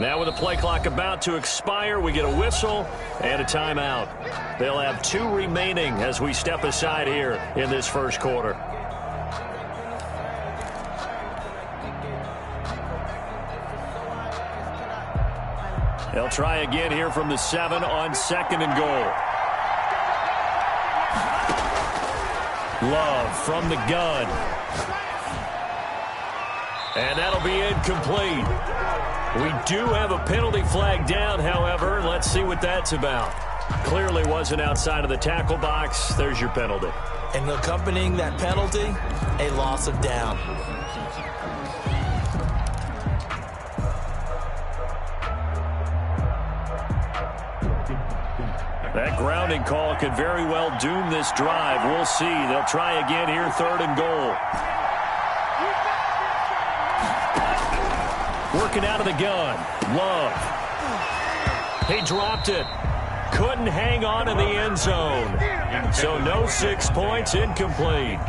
Now with the play clock about to expire, we get a whistle and a timeout. They'll have 2 remaining as we step aside here in this first quarter. They'll try again here from the 7 on 2nd and goal. Love from the gun. And that'll be incomplete. We do have a penalty flag down, however. Let's see what that's about. Clearly wasn't outside of the tackle box. There's your penalty. And accompanying that penalty, a loss of down. That grounding call could very well doom this drive. We'll see. They'll try again here, 3rd and goal. Working out of the gun. Love. He dropped it. Couldn't hang on in the end zone. So no 6 points, incomplete.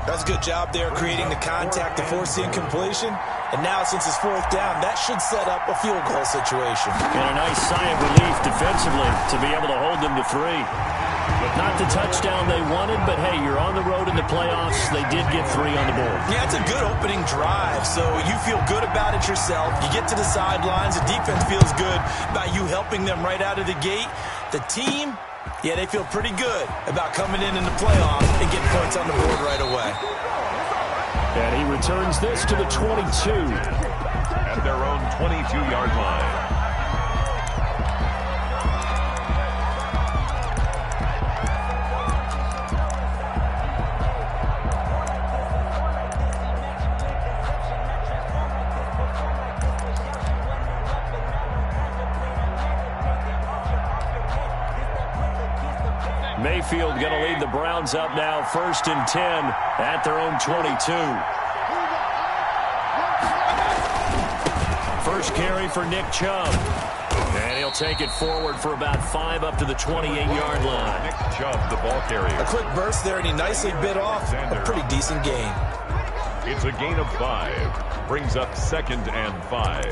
That's a good job there creating the contact to force the incompletion. And now since it's 4th down, that should set up a field goal situation. And a nice sigh of relief defensively to be able to hold them to 3. Not the touchdown they wanted, but hey, you're on the road in the playoffs. They did get 3 on the board. Yeah, it's a good opening drive, so you feel good about it yourself. You get to the sidelines. The defense feels good about you helping them right out of the gate. The team, yeah, they feel pretty good about coming in the playoffs and getting points on the board right away. And he returns this to the 22. At their own 22-yard line. Mayfield going to lead the Browns up now, 1st and 10 at their own 22. First carry for Nick Chubb. And he'll take it forward for about 5 up to the 28-yard line. Nick Chubb, the ball carrier. A quick burst there, and he nicely bit off a pretty decent gain. It's a gain of 5. Brings up 2nd and 5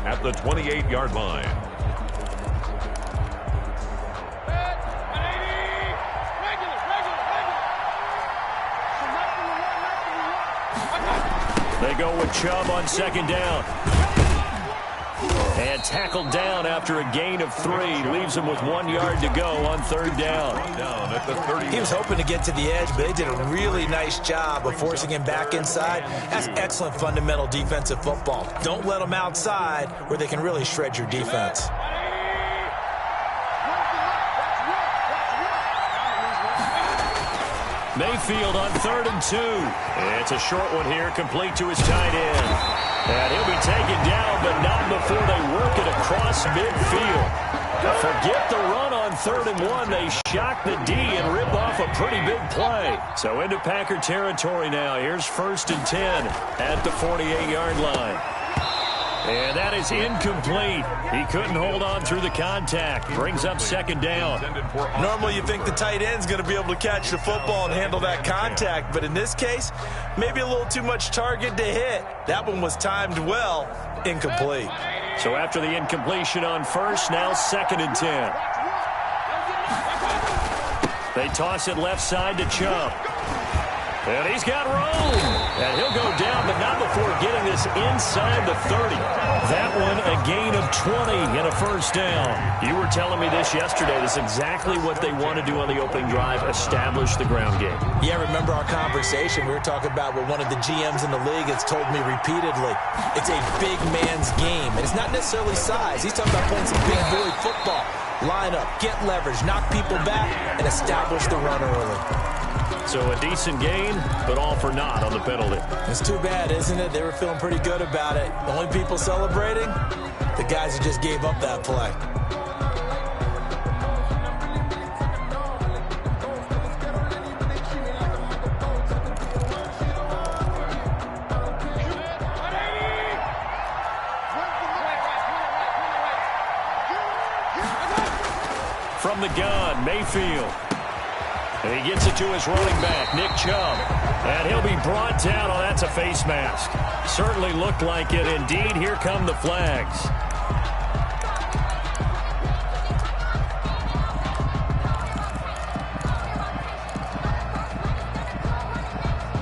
at the 28-yard line. They go with Chubb on 2nd down. And tackled down after a gain of 3. Leaves him with 1 yard to go on 3rd down. Down at the 30. He was hoping to get to the edge, but they did a really nice job of forcing him back inside. That's excellent fundamental defensive football. Don't let them outside where they can really shred your defense. Mayfield on 3rd and 2. It's a short one here, complete to his tight end. And he'll be taken down, but not before they work it across midfield. Forget the run on 3rd and 1. They shock the D and rip off a pretty big play. So into Packer territory now. Here's 1st and 10 at the 48-yard line. And that is incomplete. He couldn't hold on through the contact. Brings up 2nd down. Normally you think the tight end's going to be able to catch the football and handle that contact, but in this case, maybe a little too much target to hit. That one was timed well. Incomplete. So after the incompletion on 1st, now 2nd and 10. They toss it left side to Chubb. And he's got room. And he'll go down, but not before getting this inside the 30. That one a gain of 20 and a 1st down. You were telling me this yesterday. This is exactly what they want to do on the opening drive, establish the ground game. Yeah, remember our conversation. We were talking about what one of the GMs in the league has told me repeatedly. It's a big man's game, and it's not necessarily size. He's talking about playing some big boy football. Line up, get leverage, knock people back, and establish the run early. So a decent gain, but all for naught on the penalty. It's too bad, isn't it? They were feeling pretty good about it. The only people celebrating, the guys who just gave up that play. From the gun, Mayfield. And he gets it to his running back, Nick Chubb. And he'll be brought down. Oh, that's a face mask. Certainly looked like it. Indeed, here come the flags.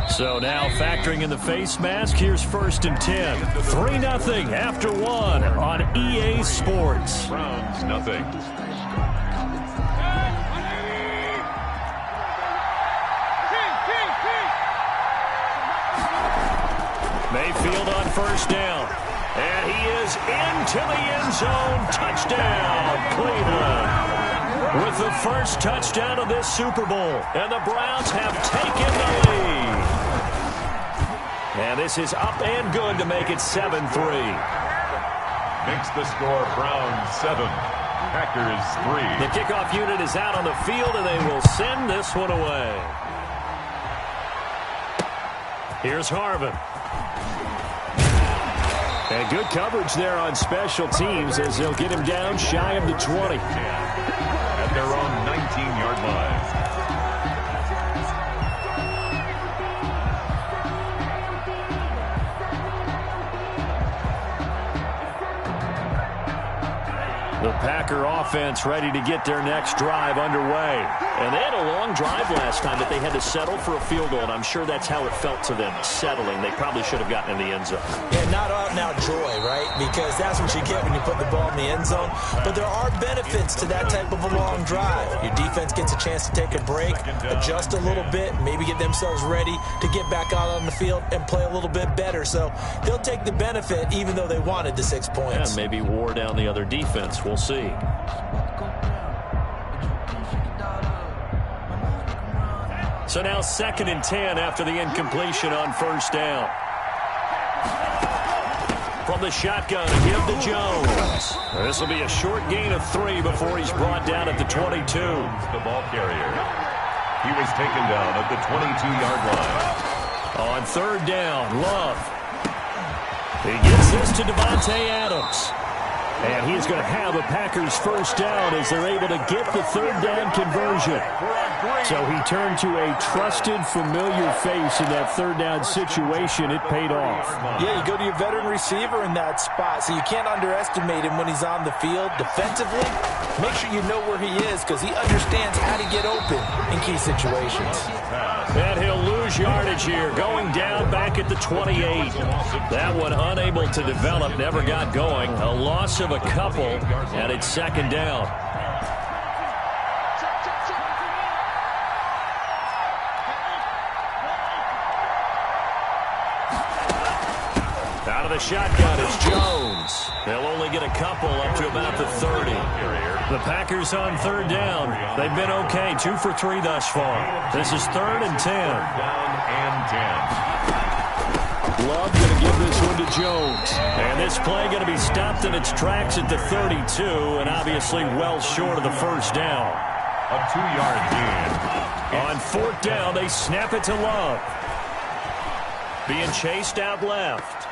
So now factoring in the face mask, here's 1st and 10. 3-0 after 1 on EA Sports. Browns nothing. Mayfield on 1st down. And he is into the end zone. Touchdown, Cleveland. With the first touchdown of this Super Bowl. And the Browns have taken the lead. And this is up and good to make it 7-3. Makes the score Browns 7, Packers 3. The kickoff unit is out on the field, and they will send this one away. Here's Harvin. And good coverage there on special teams as they'll get him down shy of the 20. At their own 19-yard line. The Packer offense ready to get their next drive underway. And they had a long drive last time, but they had to settle for a field goal, and I'm sure that's how it felt to them, settling. They probably should have gotten in the end zone. Yeah, not out and out joy, right? Because that's what you get when you put the ball in the end zone. But there are benefits to that type of a long drive. Your defense gets a chance to take a break, adjust a little bit, maybe get themselves ready to get back out on the field and play a little bit better. So they'll take the benefit even though they wanted the 6 points. Yeah, maybe wore down the other defense. We'll see. So now 2nd and 10 after the incompletion on 1st down. From the shotgun, a give to Jones. This will be a short gain of 3 before he's brought down at the 22. The ball carrier. He was taken down at the 22-yard line. On 3rd down, Love. He gets this to Devontae Adams. And he's going to have a Packers first down as they're able to get the 3rd down conversion. So he turned to a trusted, familiar face in that 3rd down situation. It paid off. Yeah, you go to your veteran receiver in that spot, so you can't underestimate him when he's on the field. Defensively, make sure you know where he is because he understands how to get open in key situations. And he'll lose yardage here, going down back at the 28. That one unable to develop, never got going. A loss of a couple, and it's 2nd down. Out of the shotgun is Jones. They'll only get a couple up to about the 30. The Packers on 3rd down. They've been okay, 2 for 3 thus far. This is 3rd and 10. Down and 10. Love going to give this one to Jones. And this play going to be stopped in its tracks at the 32, and obviously well short of the first down. A 2-yard gain. On 4th down, they snap it to Love. Being chased out left.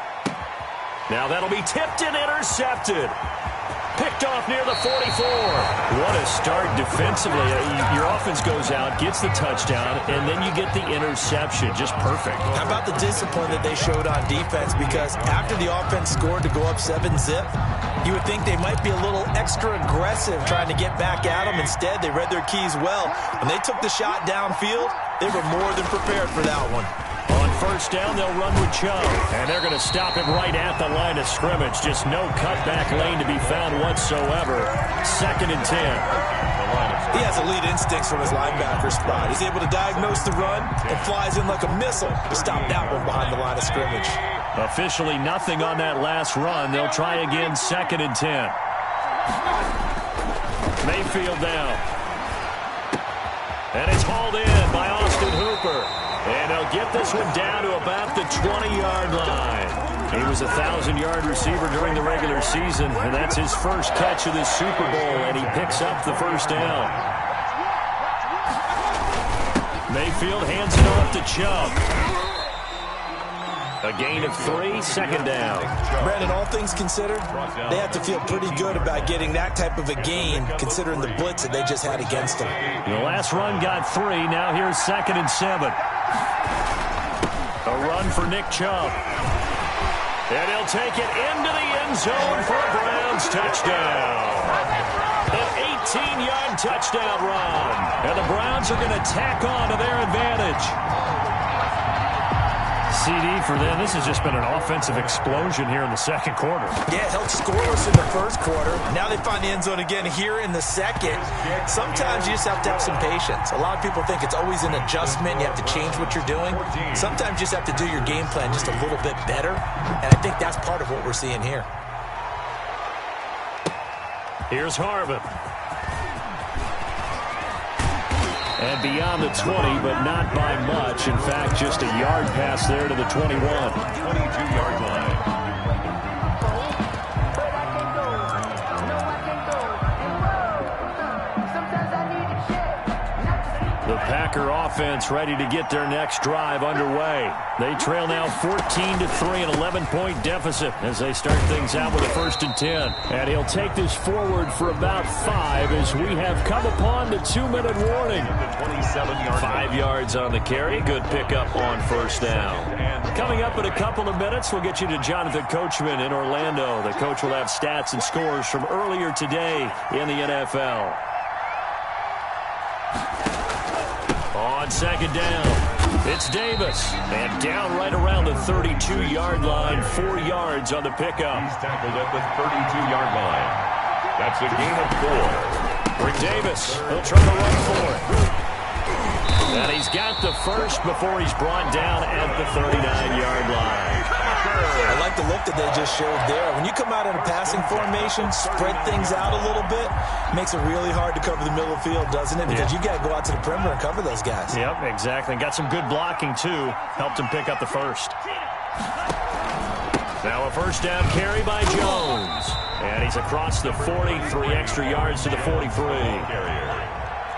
Now that'll be tipped and intercepted. Picked off near the 44. What a start defensively. Your offense goes out, gets the touchdown, and then you get the interception. Just perfect. How about the discipline that they showed on defense? Because after the offense scored to go up 7-zip, you would think they might be a little extra aggressive trying to get back at them. Instead, they read their keys well. When they took the shot downfield, they were more than prepared for that one. On 1st down, they'll run with Chubb. And they're going to stop him right at the line of scrimmage. Just no cutback lane to be found whatsoever. 2nd and 10. He has elite instincts from his linebacker spot. He's able to diagnose the run and flies in like a missile to stop that one behind the line of scrimmage. Officially nothing on that last run. They'll try again 2nd and 10. Mayfield down. And it's hauled in by Austin Hooper. And they'll get this one down to about the 20-yard line. He was a 1,000-yard receiver during the regular season, and that's his first catch of this Super Bowl, and he picks up the first down. Mayfield hands it off to Chubb. A gain of 3, 2nd down. Brandon, all things considered, they have to feel pretty good about getting that type of a gain, considering the blitz that they just had against them. The last run got 3. Now here's 2nd and 7. A run for Nick Chubb. And he'll take it into the end zone for a Browns touchdown. An 18-yard touchdown run. And the Browns are going to tack on to their advantage. CD for them. This has just been an offensive explosion here in the second quarter. Yeah, held scoreless in the first quarter. Now they find the end zone again here in the second. Sometimes you just have to have some patience. A lot of people think it's always an adjustment. You have to change what you're doing. Sometimes you just have to do your game plan just a little bit better. And I think that's part of what we're seeing here. Here's Harvin. And beyond the 20, but not by much. In fact, just a yard pass there to the 21. 22-yard line. The Packer offense ready to get their next drive underway. They trail now 14-3, an 11-point deficit as they start things out with a 1st and 10. And he'll take this forward for about 5 as we have come upon the 2-minute warning. 5 yards on the carry. Good pickup on 1st down. Coming up in a couple of minutes, we'll get you to Jonathan Coachman in Orlando. The coach will have stats and scores from earlier today in the NFL. On 2nd down, it's Davis. And down right around the 32-yard line, 4 yards on the pickup. He's tackled at the 32-yard line. That's a gain of 4. For Davis, he'll try to run for it. And he's got the first before he's brought down at the 39-yard line. I like the look that they just showed there. When you come out in a passing formation, spread things out a little bit, makes it really hard to cover the middle of the field, doesn't it? Because you got to go out to the perimeter and cover those guys. Yep, exactly. And got some good blocking, too. Helped him pick up the first. Now a 1st down carry by Jones. And he's across the 40, 3 extra yards to the 43.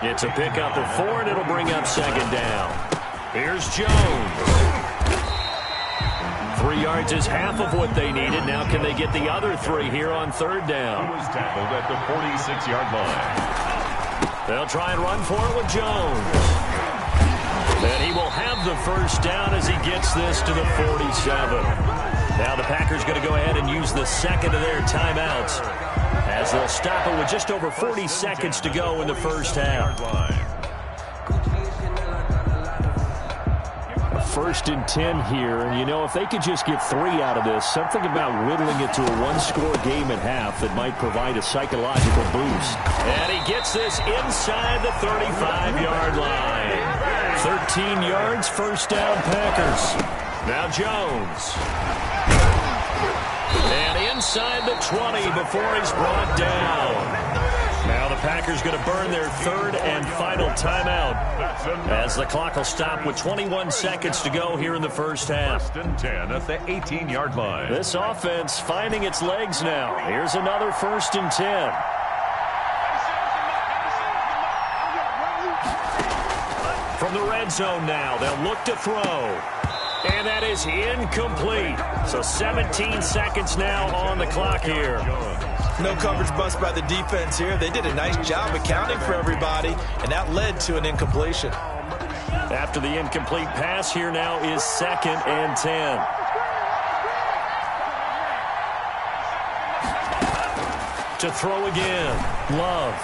It's a pickup of 4, and it'll bring up 2nd down. Here's Jones. 3 yards is half of what they needed. Now can they get the other 3 here on 3rd down? He was tackled at the 46-yard line. They'll try and run for it with Jones. And he will have the 1st down as he gets this to the 47. Now the Packers going to go ahead and use the 2nd of their timeouts as they'll stop it with just over 40 seconds to go in the 1st half. 1st and 10 here, and you know, if they could just get 3 out of this, something about whittling it to a 1-score game at half that might provide a psychological boost. And he gets this inside the 35-yard line. 13 yards, 1st down Packers. Now Jones. And inside the 20 before he's brought down. Now the Packers going to burn their 3rd and final timeout as the clock will stop with 21 seconds to go here in the 1st half. 1st and 10 at the 18-yard line. This offense finding its legs now. Here's another 1st and 10. From the red zone now, they'll look to throw. And that is incomplete. So 17 seconds now on the clock here. No coverage bust by the defense here. They did a nice job accounting for everybody, and that led to an incompletion. After the incomplete pass, here now is 2nd and 10. To throw again. Love.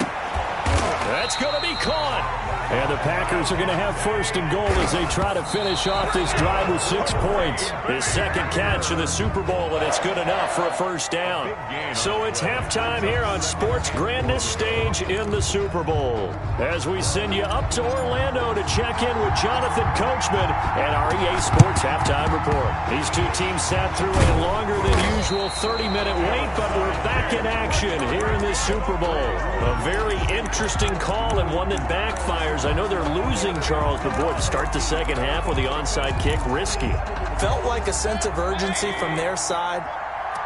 That's going to be caught. And the Packers are going to have 1st and goal as they try to finish off this drive with 6 points. His 2nd catch of the Super Bowl, and it's good enough for a 1st down. So it's halftime here on sports' grandest stage in the Super Bowl. As we send you up to Orlando to check in with Jonathan Coachman and our EA Sports Halftime Report. These two teams sat through a longer than usual 30-minute wait, but we're back in action here in this Super Bowl. A very interesting call and one that backfires. I know they're losing, Charles, but boy, to start the 2nd half with the onside kick, risky. Felt like a sense of urgency from their side,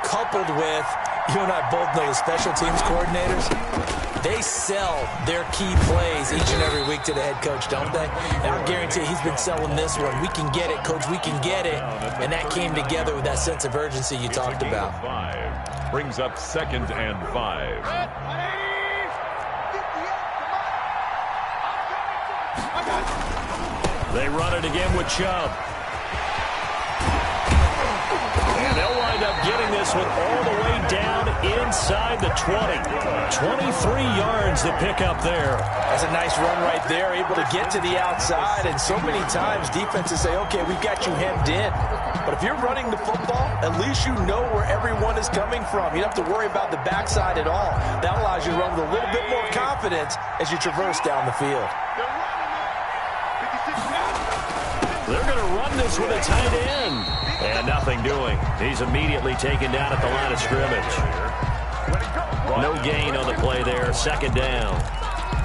coupled with, you and I both know the special teams coordinators. They sell their key plays each and every week to the head coach, don't they? And I guarantee he's been selling this one. We can get it, coach, we can get it. And that came together with that sense of urgency you talked about. 5. Brings up 2nd and 5. They run it again with Chubb. And they'll wind up getting this one all the way down inside the 20. 23 yards to pick up there. That's a nice run right there, able to get to the outside. And so many times defenses say, okay, we've got you hemmed in. But if you're running the football, at least you know where everyone is coming from. You don't have to worry about the backside at all. That allows you to run with a little bit more confidence as you traverse down the field. They're going to run this with a tight end. And nothing doing. He's immediately taken down at the line of scrimmage. No gain on the play there. Second down.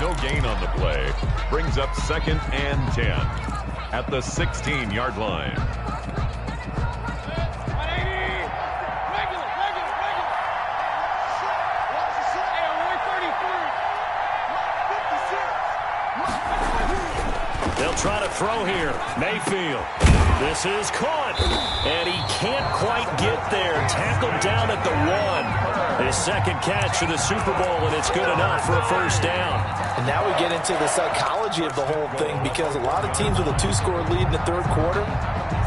No gain on the play. Brings up 2nd and 10 at the 16-yard line. They'll try to throw here. Mayfield. This is caught. And he can't quite get there. Tackled down at the 1. His second catch for the Super Bowl, and it's good enough for a first down. And now we get into the psychology of the whole thing, because a lot of teams with a 2-score lead in the third quarter,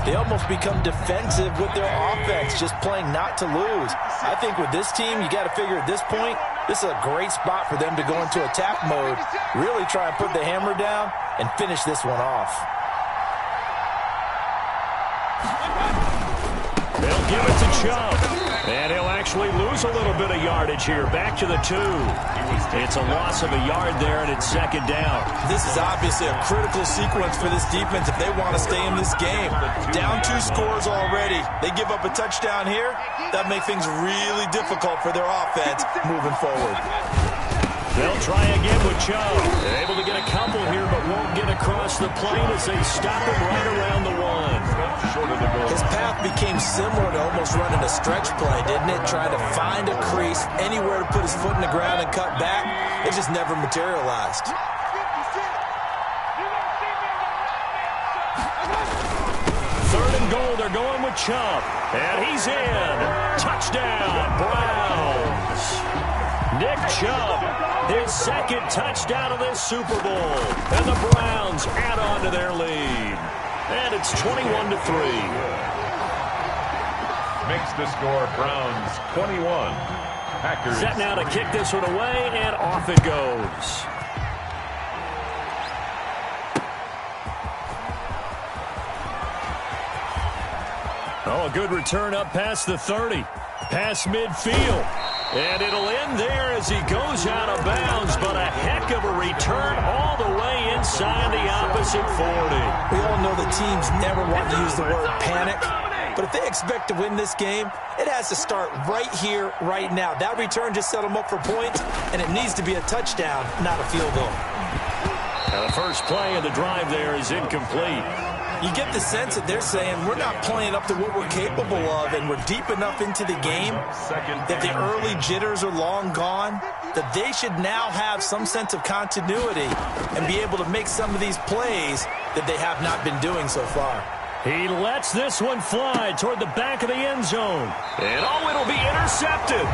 they almost become defensive with their offense, just playing not to lose. I think with this team, you got to figure at this point, this is a great spot for them to go into attack mode, really try and put the hammer down and finish this one off. They'll give it to Chubb. And he'll actually lose a little bit of yardage here. Back to the 2. It's a loss of a yard there, and it's second down. This is obviously a critical sequence for this defense if they want to stay in this game. Down 2 scores already. They give up a touchdown here. That makes things really difficult for their offense moving forward. They'll try again with Chubb. They're able to get a couple here, but won't get across the plane as they stop him right around the 1. His path became similar to almost running a stretch play, didn't it? Trying to find a crease, anywhere to put his foot in the ground and cut back. It just never materialized. 3rd and goal, they're going with Chubb. And he's in. Touchdown, Browns. Nick Chubb, his second touchdown of this Super Bowl. And the Browns add on to their lead. And it's 21-3. Makes the score Browns 21. Packers. Set now to kick this one away, and off it goes. Oh, a good return up past the 30. Past midfield. And it'll end there as he goes out of bounds, but a heck of a return all the way inside the opposite 40. We all know that teams never want to use the word panic, but if they expect to win this game, it has to start right here, right now. That return just set them up for points, and it needs to be a touchdown, not a field goal. Now the first play of the drive there is incomplete. You get the sense that they're saying we're not playing up to what we're capable of, and we're deep enough into the game that the early jitters are long gone, that they should now have some sense of continuity and be able to make some of these plays that they have not been doing so far. He lets this one fly toward the back of the end zone. And oh, it'll be intercepted.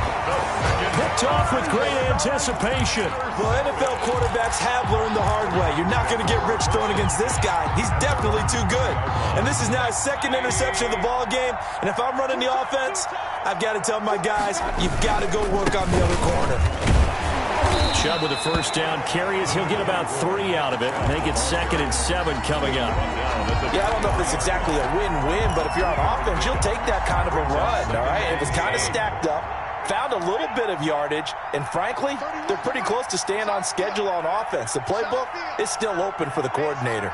Picked off with great anticipation. Well, NFL quarterbacks have learned the hard way. You're not going to get rich throwing against this guy. He's definitely too good. And this is now his second interception of the ball game. And if I'm running the offense, I've got to tell my guys, you've got to go work on the other corner. Chubb with a first down carry as he'll get about 3 out of it. Make it 2nd and 7 coming up. Yeah, I don't know if it's exactly a win-win, but if you're on offense, you'll take that kind of a run, all right? It was kind of stacked up, found a little bit of yardage, and frankly, they're pretty close to staying on schedule on offense. The playbook is still open for the coordinator.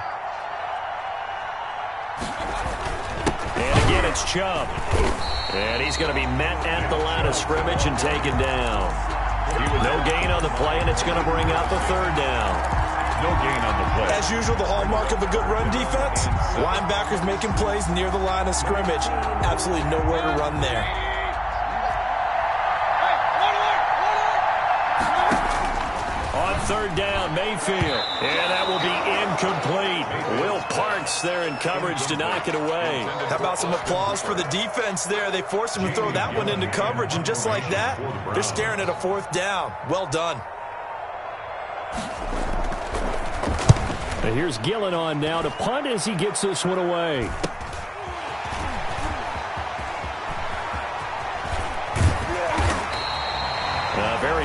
And again, it's Chubb. And he's going to be met at the line of scrimmage and taken down. No gain on the play, and it's going to bring up a 3rd down. No gain on the play. As usual, the hallmark of a good run defense, linebackers making plays near the line of scrimmage. Absolutely nowhere to run there. On 3rd down, Mayfield. And that will be incomplete. Will Parks there in coverage to knock it away. How about some applause for the defense there? They forced him to throw that one into coverage, and just like that, they're staring at a 4th down. Well done. And here's Gillen on now to punt as he gets this one away.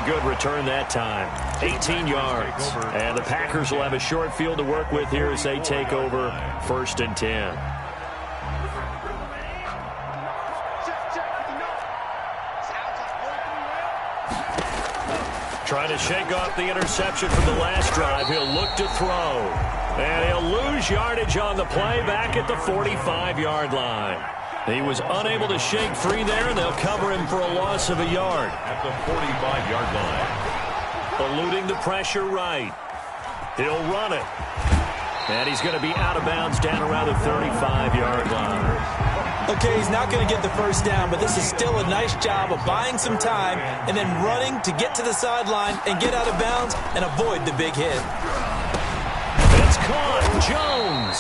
good return that time. 18 yards. And the Packers will have a short field to work with here as they take over 1st and 10. Trying to shake off the interception from the last drive. He'll look to throw. And he'll lose yardage on the play back at the 45-yard line. He was unable to shake free there, and they'll cover him for a loss of a yard. At the 45-yard line. Eluding the pressure right. He'll run it. And he's going to be out of bounds down around the 35-yard line. Okay, he's not going to get the first down, but this is still a nice job of buying some time and then running to get to the sideline and get out of bounds and avoid the big hit. It's caught. Jones.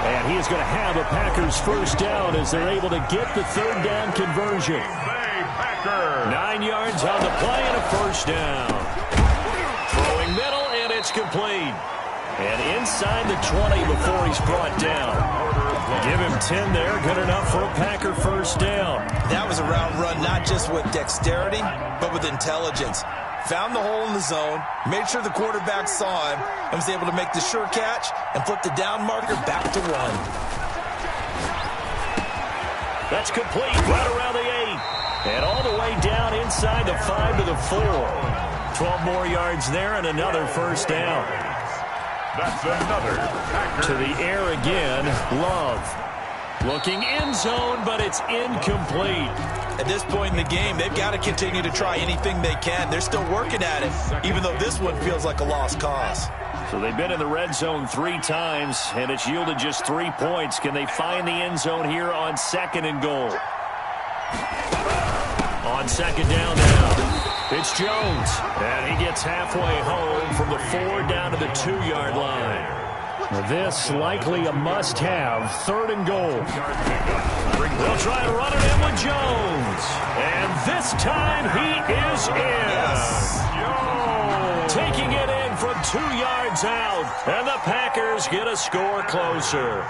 And he is going to have a Packers first down as they're able to get the 3rd down conversion. 9 yards on the play and a first down. Throwing middle, and it's complete. And inside the 20 before he's brought down. Give him 10 there. Good enough for a Packer first down. That was a route run not just with dexterity, but with intelligence. Found the hole in the zone, made sure the quarterback saw him, and was able to make the sure catch and flip the down marker back to 1. That's complete right around the 8. And all the way down inside the 5 to the 4. 12 more yards there and another first down. That's another Packers. To the air again, Love. Looking end zone, but it's incomplete. At this point in the game, they've got to continue to try anything they can. They're still working at it, even though this one feels like a lost cause. So they've been in the red zone 3 times, and it's yielded just 3 points. Can they find the end zone here on 2nd and goal? On 2nd down now. It's Jones, and he gets halfway home from the 4 down to the 2-yard line. This likely a must-have, 3rd and goal. They'll try to run it in with Jones. And this time he is in. Taking it in from 2 yards out. And the Packers get a score closer.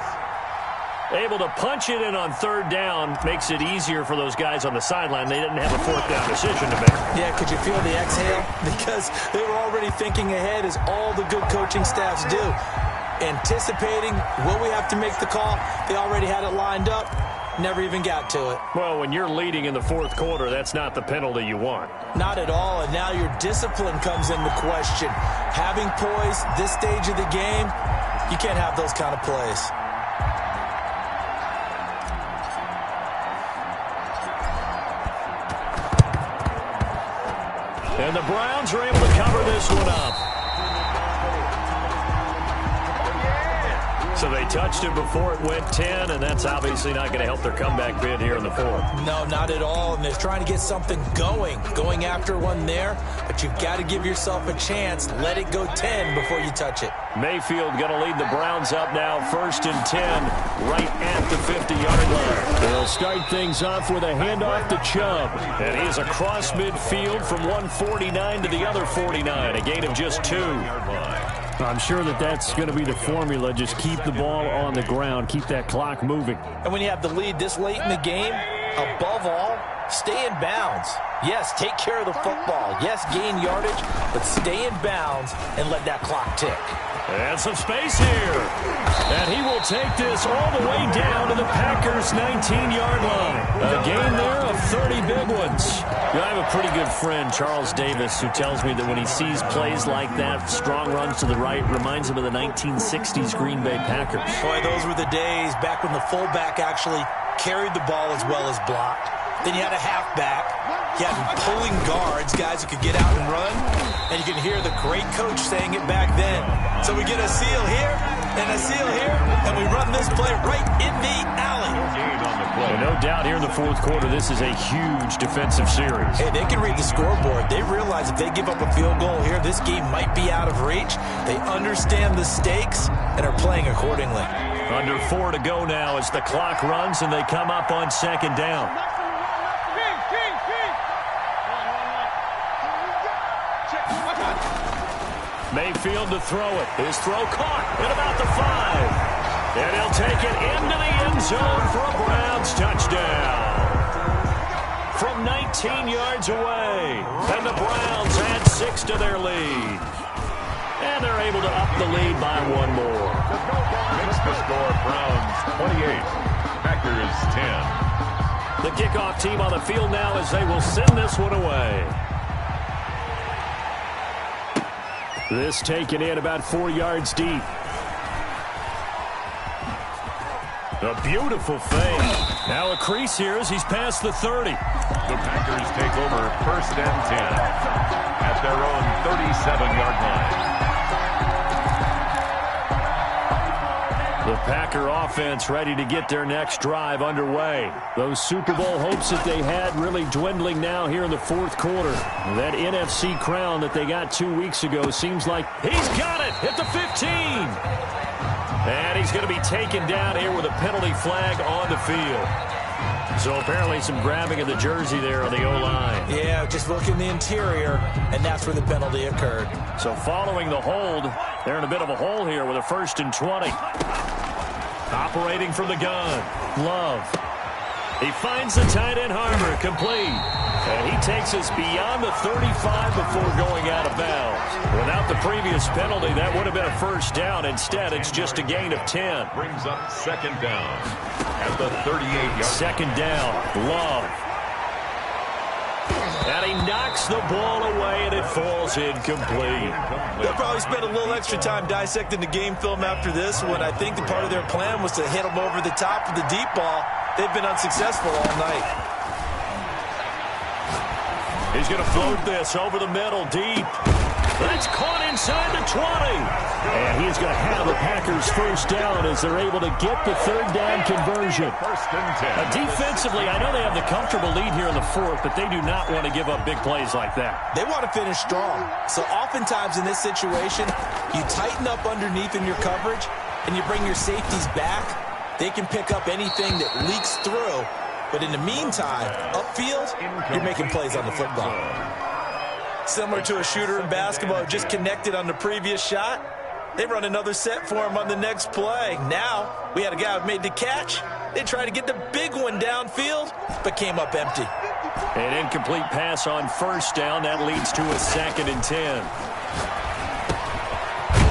Able to punch it in on 3rd down makes it easier for those guys on the sideline. They didn't have a 4th down decision to make. Yeah, could you feel the exhale? Because they were already thinking ahead, as all the good coaching staffs do. Anticipating, will we have to make the call? They already had it lined up. Never even got to it. Well, when you're leading in the 4th quarter, that's not the penalty you want. Not at all, and now your discipline comes into question. Having poise this stage of the game, you can't have those kind of plays. And the Browns are able to cover this one up. So they touched him before it went 10, and that's obviously not going to help their comeback bid here in the 4th. No, not at all, and they're trying to get something going after one there, but you've got to give yourself a chance. Let it go 10 before you touch it. Mayfield going to lead the Browns up now, 1st and 10, right at the 50-yard line. They'll start things off with a handoff to Chubb, and he's across midfield from 149 to the other 49, a gain of just 2. I'm sure that's going to be the formula. Just keep the ball on the ground. Keep that clock moving. And when you have the lead this late in the game, above all, stay in bounds. Yes, take care of the football. Yes, gain yardage, but stay in bounds and let that clock tick. And some space here. And he will take this all the way down to the Packers' 19-yard line. A gain there of 30 big ones. I have a pretty good friend, Charles Davis, who tells me that when he sees plays like that, strong runs to the right, reminds him of the 1960s Green Bay Packers. Boy, those were the days back when the fullback actually carried the ball as well as blocked. Then you had a halfback. You had pulling guards, guys who could get out and run. And you can hear the great coach saying it back then. So we get a seal here and a seal here, and we run this play right in the alley. And no doubt here in the 4th quarter, this is a huge defensive series. Hey, they can read the scoreboard. They realize if they give up a field goal here, this game might be out of reach. They understand the stakes and are playing accordingly. Under 4 to go now as the clock runs and they come up on 2nd down. Mayfield to throw it. His throw caught at about the 5. And he'll take it into the end zone for a Browns touchdown. from 19 yards away. And the Browns add 6 to their lead. And they're able to up the lead by 1 more. Makes the score Browns 28, Packers 10. The kickoff team on the field now as they will send this one away. This taken in about 4 yards deep. A beautiful fake. Now a crease here as he's past the 30. The Packers take over 1st and 10 at their own 37-yard line. The Packer offense ready to get their next drive underway. Those Super Bowl hopes that they had really dwindling now here in the 4th quarter. That NFC crown that they got 2 weeks ago seems like he's got it at the 15. And he's going to be taken down here with a penalty flag on the field. So apparently some grabbing of the jersey there on the O-line. Yeah, just look in the interior, and that's where the penalty occurred. So following the hold, they're in a bit of a hole here with a 1st and 20. Operating from the gun, Love. He finds the tight end Harmer, complete. And he takes us beyond the 35 before going out of bounds. Without the previous penalty, that would have been a 1st down. Instead, it's just a gain of 10. Brings up 2nd down at the 38-yard. 2nd down, Love. And he knocks the ball away, and it falls incomplete. They'll probably spend a little extra time dissecting the game film after this one. I think the part of their plan was to hit them over the top of the deep ball. They've been unsuccessful all night. He's going to float this over the middle, deep. That's caught inside the 20. And he's going to have the Packers 1st down as they're able to get the 3rd down conversion. 1st and 10. Defensively, I know they have the comfortable lead here in the 4th, but they do not want to give up big plays like that. They want to finish strong. So oftentimes in this situation, you tighten up underneath in your coverage, and you bring your safeties back. They can pick up anything that leaks through. But in the meantime, upfield, you're making plays on the football. Similar to a shooter in basketball who just connected on the previous shot. They run another set for him on the next play. Now, we had a guy who made the catch. They tried to get the big one downfield, but came up empty. An incomplete pass on 1st down. That leads to a 2nd and 10.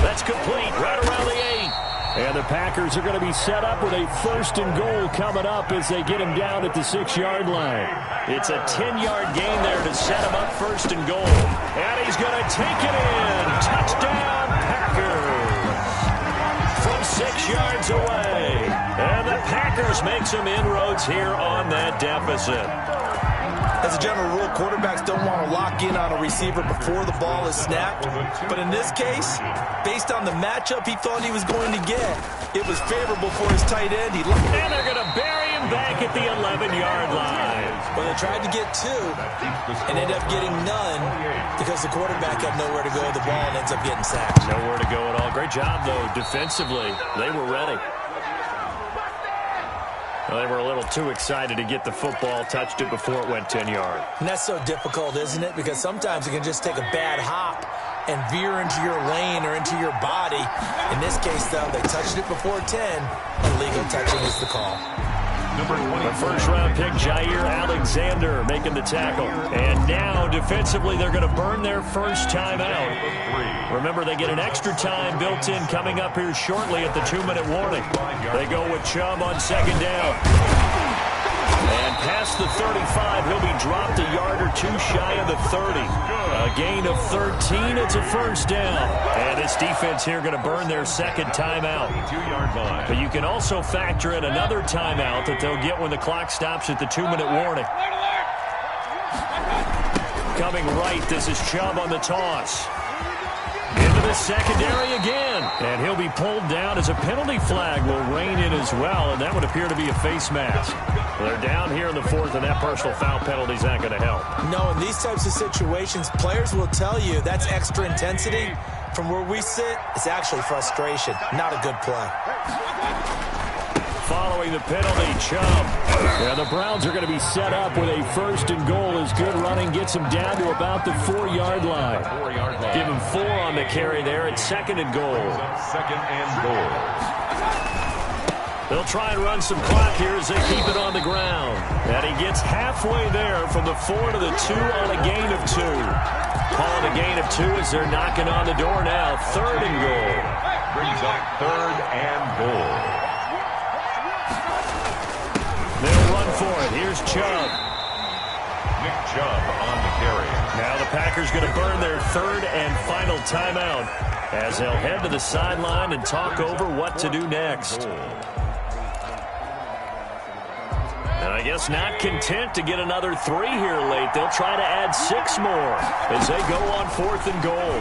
That's complete right around the 8. And the Packers are going to be set up with a 1st and goal coming up as they get him down at the 6-yard line. It's a 10-yard gain there to set him up 1st and goal. And he's going to take it in. Touchdown, Packers. From 6 yards away. And the Packers make some inroads here on that deficit. As a general rule, quarterbacks don't want to lock in on a receiver before the ball is snapped. But in this case, based on the matchup he thought he was going to get, it was favorable for his tight end. And they're going to bury him back at the 11-yard line. Well, they tried to get 2 and ended up getting none because the quarterback had nowhere to go with the ball and ends up getting sacked. Nowhere to go at all. Great job, though, defensively. They were ready. Well, they were a little too excited to get the football, touched it before it went 10 yards. And that's so difficult, isn't it? Because sometimes it can just take a bad hop and veer into your lane or into your body. In this case, though, they touched it before 10. Illegal touching is the call. The 1st-round pick, Jair Alexander, making the tackle. And now, defensively, they're going to burn their 1st time out. Remember, they get an extra time built in coming up here shortly at the 2-minute warning. They go with Chubb on 2nd down. And past the 35, he'll be dropped a yard or 2 shy of the 30. A gain of 13, it's a 1st down. And this defense here going to burn their 2nd timeout. But you can also factor in another timeout that they'll get when the clock stops at the 2-minute warning. Coming right, this is Chubb on the toss. Into the secondary again. And he'll be pulled down as a penalty flag will rein in as well. And that would appear to be a face mask. They're down here in the 4th, and that personal foul penalty is not going to help. No, in these types of situations, players will tell you that's extra intensity. From where we sit, it's actually frustration. Not a good play. Following the penalty, Chubb. Yeah, the Browns are going to be set up with a 1st and goal as good running gets him down to about the 4-yard line. Give him 4 on the carry there at 2nd and goal. 2nd and goal. They'll try and run some clock here as they keep it on the ground. And he gets halfway there from the 4 to the 2 on a gain of 2. Calling a gain of 2 as they're knocking on the door now. 3rd and goal. Brings up 3rd and goal. They'll run for it. Here's Chubb. Nick Chubb on the carry. Now the Packers going to burn their 3rd and final timeout as they'll head to the sideline and talk over what to do next. And I guess not content to get another 3 here late. They'll try to add 6 more as they go on 4th and goal.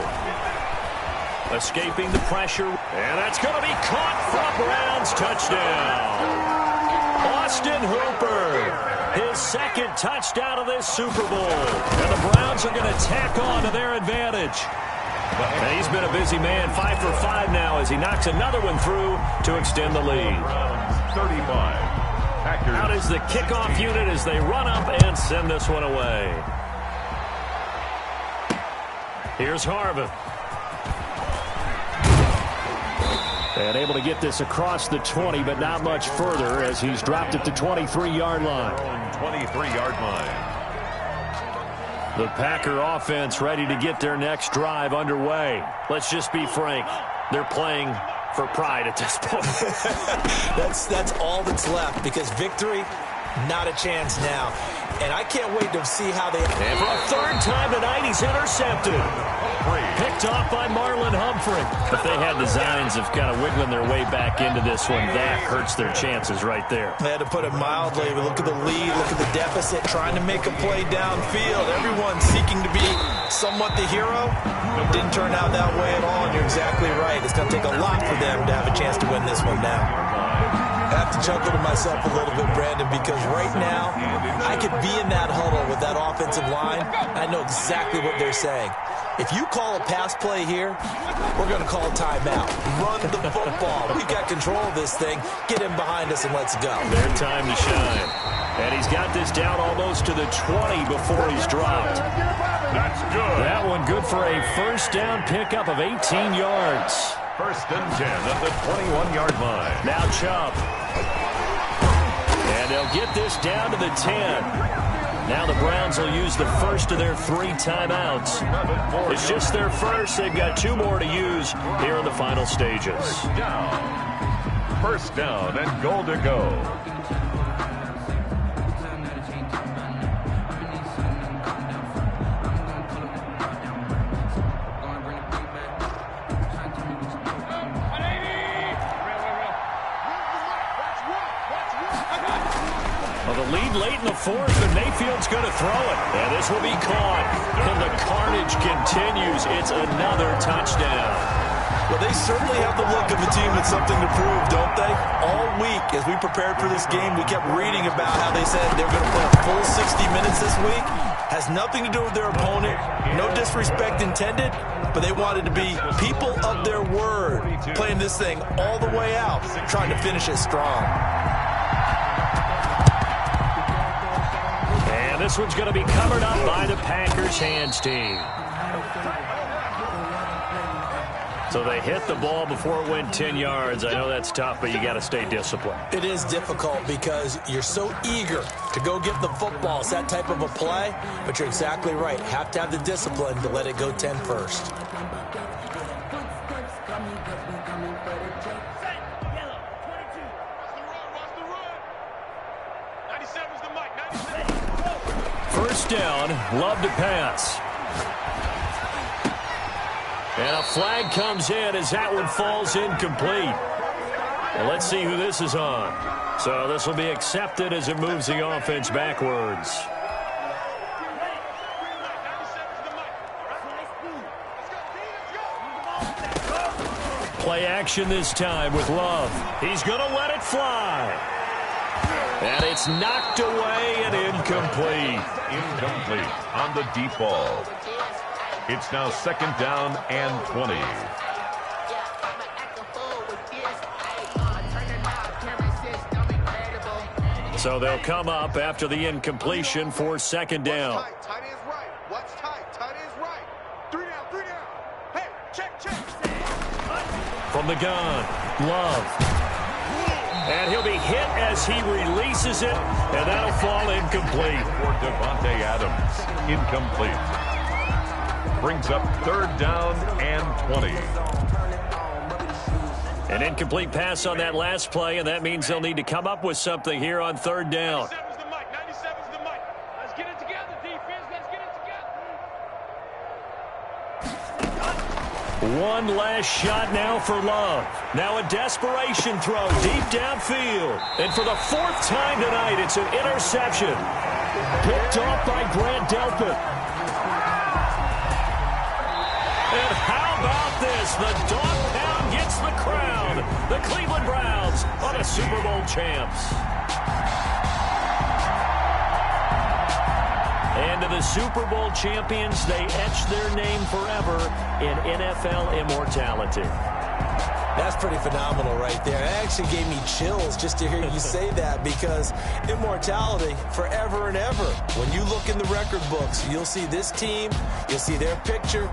Escaping the pressure. And that's going to be caught for a Browns touchdown. Austin Hooper, his 2nd touchdown of this Super Bowl. And the Browns are going to tack on to their advantage. And he's been a busy man, 5 for 5 now as he knocks another one through to extend the lead. Browns 35. Packers. Out is the kickoff unit as they run up and send this one away. Here's Harvin. And able to get this across the 20, but not much further as he's dropped at the 23-yard line. 23-yard line. The Packer offense ready to get their next drive underway. Let's just be frank. They're playing for pride at this point. That's all that's left because victory, not a chance now. And I can't wait to see how they... And for a 3rd time tonight, he's intercepted. Picked off by Marlon Humphrey. If they had designs of kind of wiggling their way back into this one, that hurts their chances right there. They had to put it mildly. Look at the lead, look at the deficit, trying to make a play downfield. Everyone seeking to be somewhat the hero. It didn't turn out that way at all, and you're exactly right. It's going to take a lot for them to have a chance to win this one now. I have to chuckle to myself a little bit, Brandon, because right now I could be in that huddle with that offensive line. I know exactly what they're saying. If you call a pass play here, we're going to call a timeout. Run the football. We've got control of this thing. Get him behind us and let's go. Their time to shine. And he's got this down almost to the 20 before he's dropped. That's good. That one good for a 1st down pickup of 18 yards. 1st and 10 at the 21-yard line. Now Chubb. And they'll get this down to the 10. Now the Browns will use the 1st of their 3 timeouts. It's just their 1st. They've got 2 more to use here in the final stages. 1st down and goal to go. Well, the lead late in the 4th, and Mayfield's going to throw it. And this will be caught. And the carnage continues. It's another touchdown. Well, they certainly have the look of a team with something to prove, don't they? All week, as we prepared for this game, we kept reading about how they said they're going to play a full 60 minutes this week. Has nothing to do with their opponent. No disrespect intended, but they wanted to be people of their word, playing this thing all the way out, trying to finish it strong. And this one's going to be covered up by the Packers hands team. So they hit the ball before it went 10 yards. I know that's tough, but you got to stay disciplined. It is difficult because you're so eager to go get the football. It's that type of a play, but you're exactly right. Have to have the discipline to let it go 10 first. First down, Love to pass. And a flag comes in as that one falls incomplete. Well, let's see who this is on. So this will be accepted as it moves the offense backwards. Play action this time with Love. He's going to let it fly. And it's knocked away and incomplete. Incomplete on the deep ball. It's now 2nd down and 20. So they'll come up after the incompletion for 2nd down. Tight is right. What's tight? Tight is right. 3 down, 3 down. Hey, check. From the gun, Love. And he'll be hit as he releases it, and that'll fall incomplete. For Devontae Adams, incomplete. Brings up 3rd down and 20. An incomplete pass on that last play, and that means they'll need to come up with something here on 3rd down. 97's the mic. 97's the mic. Let's get it together, defense. Let's get it together. One last shot now for Love. Now a desperation throw deep downfield. And for the 4th time tonight, it's an interception. Picked off by Grant Delpit. And how about this? The dog pound gets the crown. The Cleveland Browns are the Super Bowl champs. And to the Super Bowl champions, they etch their name forever in NFL immortality. That's pretty phenomenal right there. It actually gave me chills just to hear you say that, because immortality forever and ever. When you look in the record books, you'll see this team, you'll see their picture,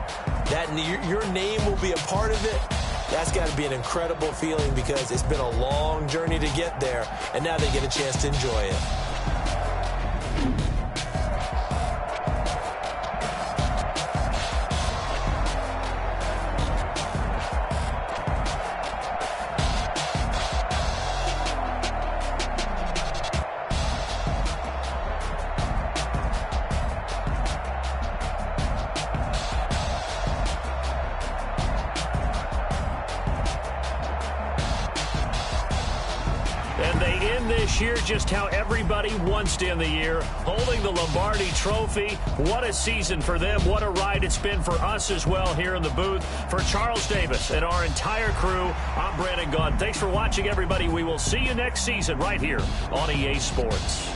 that your name will be a part of it. That's got to be an incredible feeling, because it's been a long journey to get there, and now they get a chance to enjoy it. And they end this year just how everybody wants to end the year, holding the Lombardi Trophy. What a season for them. What a ride it's been for us as well here in the booth. For Charles Davis and our entire crew, I'm Brandon Gaudin. Thanks for watching, everybody. We will see you next season right here on EA Sports.